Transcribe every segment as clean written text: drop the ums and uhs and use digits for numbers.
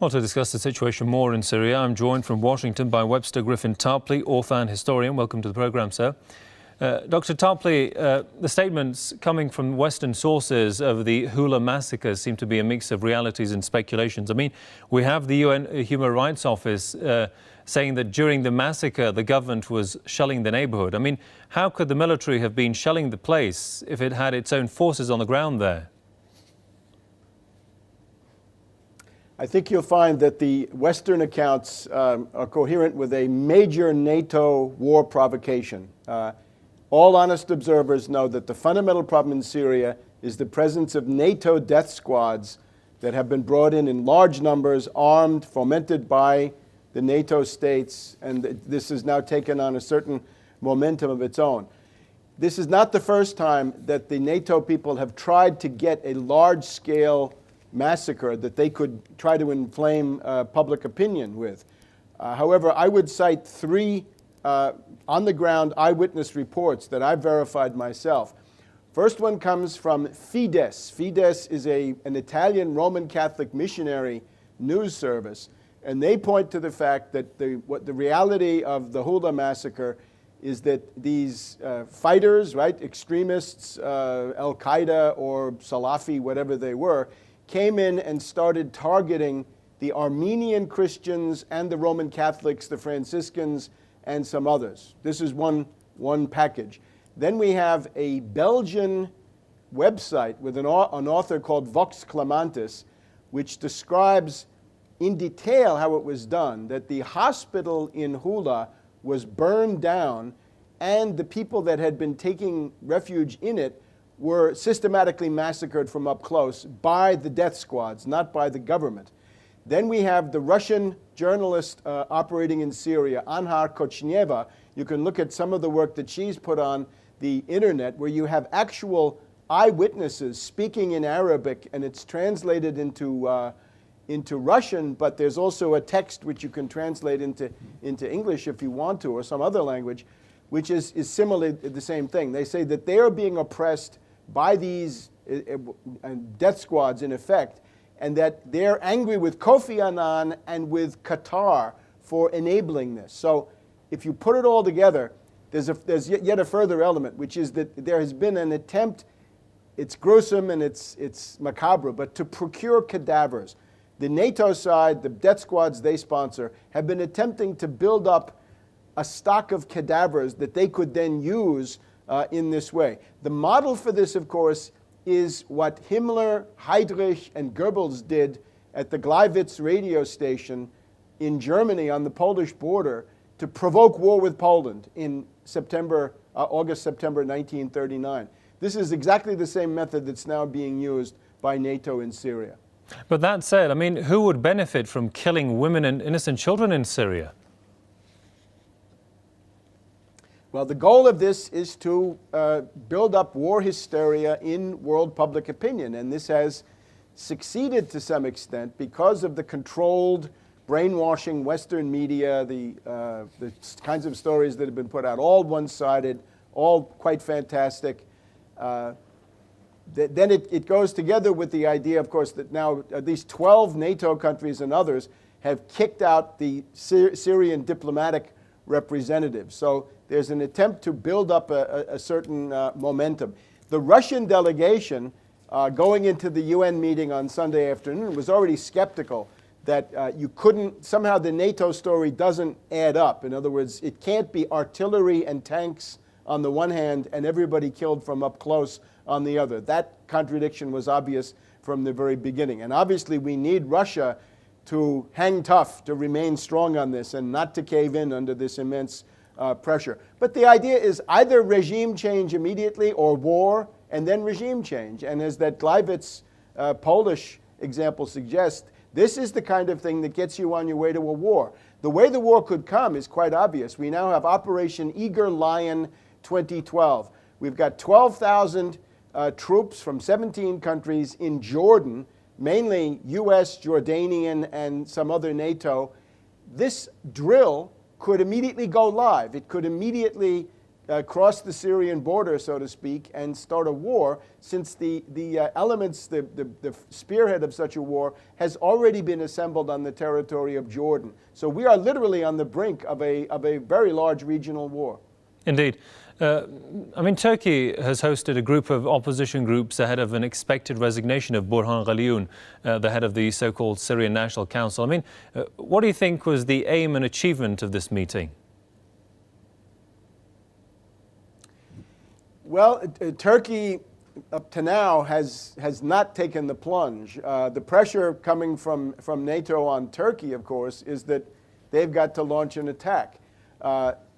Well, to discuss the situation more in Syria, I'm joined from Washington by Webster Tarpley, author and historian. Welcome to the programme, sir. Dr. Tarpley, the statements coming from Western sources over the Houla massacre seem to be a mix of realities and speculations. I mean, we have the UN Human Rights Office saying that during the massacre, the government was shelling the neighbourhood. I mean, how could the military have been shelling the place if it had its own forces on the ground there? I think you'll find that the Western accounts are coherent with a major NATO war provocation. All honest observers know that the fundamental problem in Syria is the presence of NATO death squads that have been brought in large numbers, armed, fomented by the NATO states, and this has now taken on a certain momentum of its own. This is not the first time that the NATO people have tried to get a large-scale massacre that they could try to inflame public opinion with. However, I would cite three on-the-ground eyewitness reports that I've verified myself. First one comes from Fides. Fides is an Italian Roman Catholic missionary news service, and they point to the fact that the reality of the Houla massacre is that these fighters, right, extremists, Al-Qaeda or Salafi, whatever they were, came in and started targeting the Armenian Christians and the Roman Catholics, the Franciscans, and some others. This is one package. Then we have a Belgian website with an author called Vox Clamantis, which describes in detail how it was done, that the hospital in Houla was burned down and the people that had been taking refuge in it were systematically massacred from up close by the death squads, not by the government. Then we have the Russian journalist operating in Syria, Anhar Kochneva. You can look at some of the work that she's put on the internet where you have actual eyewitnesses speaking in Arabic, and it's translated into Russian, but there's also a text which you can translate into English if you want to, or some other language, which is similarly the same thing. They say that they are being oppressed by these death squads, in effect, and that they're angry with Kofi Annan and with Qatar for enabling this. So if you put it all together, there's yet a further element, which is that there has been an attempt, it's gruesome and it's macabre, but to procure cadavers. The NATO side, the death squads they sponsor, have been attempting to build up a stock of cadavers that they could then use in this way. The model for this, of course, is what Himmler, Heydrich, and Goebbels did at the Gleiwitz radio station in Germany on the Polish border to provoke war with Poland in August, September 1939. This is exactly the same method that's now being used by NATO in Syria. But that said, I mean, who would benefit from killing women and innocent children in Syria? Well, the goal of this is to build up war hysteria in world public opinion, and this has succeeded to some extent because of the controlled, brainwashing Western media, the kinds of stories that have been put out, all one-sided, all quite fantastic. Then it goes together with the idea, of course, that now at least 12 NATO countries and others have kicked out the Syrian diplomatic representatives. So there's an attempt to build up a certain momentum. The Russian delegation going into the UN meeting on Sunday afternoon was already skeptical that you couldn't, somehow the NATO story doesn't add up. In other words, it can't be artillery and tanks on the one hand and everybody killed from up close on the other. That contradiction was obvious from the very beginning. And obviously we need Russia to hang tough, to remain strong on this and not to cave in under this immense pressure. But the idea is either regime change immediately or war and then regime change. And as that Gleiwitz-Polish example suggests, this is the kind of thing that gets you on your way to a war. The way the war could come is quite obvious. We now have Operation Eager Lion 2012. We've got 12,000 troops from 17 countries in Jordan, mainly US, Jordanian, and some other NATO. This drill could immediately go live. It could immediately cross the Syrian border, so to speak, and start a war, since the elements, the spearhead of such a war has already been assembled on the territory of Jordan. So we are literally on the brink of a very large regional war. Indeed. I mean, Turkey has hosted a group of opposition groups ahead of an expected resignation of Burhan Ghaliun, the head of the so-called Syrian National Council. I mean, what do you think was the aim and achievement of this meeting? Well, Turkey up to now has not taken the plunge. The pressure coming from NATO on Turkey, of course, is that they've got to launch an attack.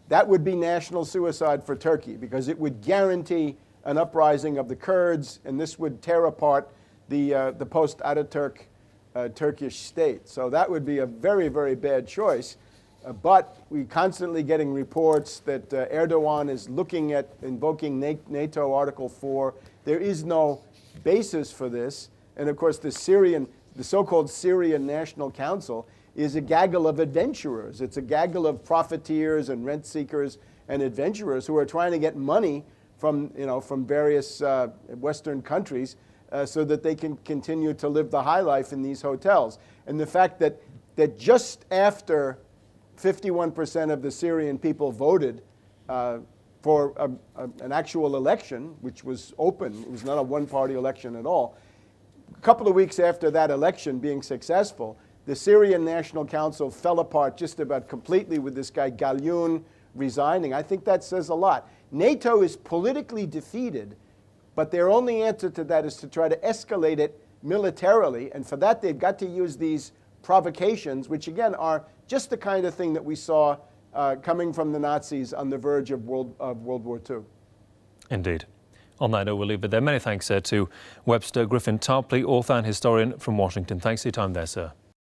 That would be national suicide for Turkey, because it would guarantee an uprising of the Kurds, and this would tear apart the post-Ataturk Turkish state. So that would be a very, very bad choice. But we're constantly getting reports that Erdogan is looking at invoking NATO Article 4. There is no basis for this. And of course, the so-called Syrian National Council is a gaggle of adventurers. It's a gaggle of profiteers and rent seekers and adventurers who are trying to get money from various Western countries so that they can continue to live the high life in these hotels. And the fact that just after 51% of the Syrian people voted for an actual election, which was open, it was not a one-party election at all. A couple of weeks after that election being successful, the Syrian National Council fell apart just about completely with this guy Ghaliun resigning. I think that says a lot. NATO is politically defeated, but their only answer to that is to try to escalate it militarily, and for that they've got to use these provocations, which again are just the kind of thing that we saw coming from the Nazis on the verge of World War II. Indeed. On that note, we'll leave it there. Many thanks to Webster Tarpley, author and historian from Washington. Thanks for your time there, sir.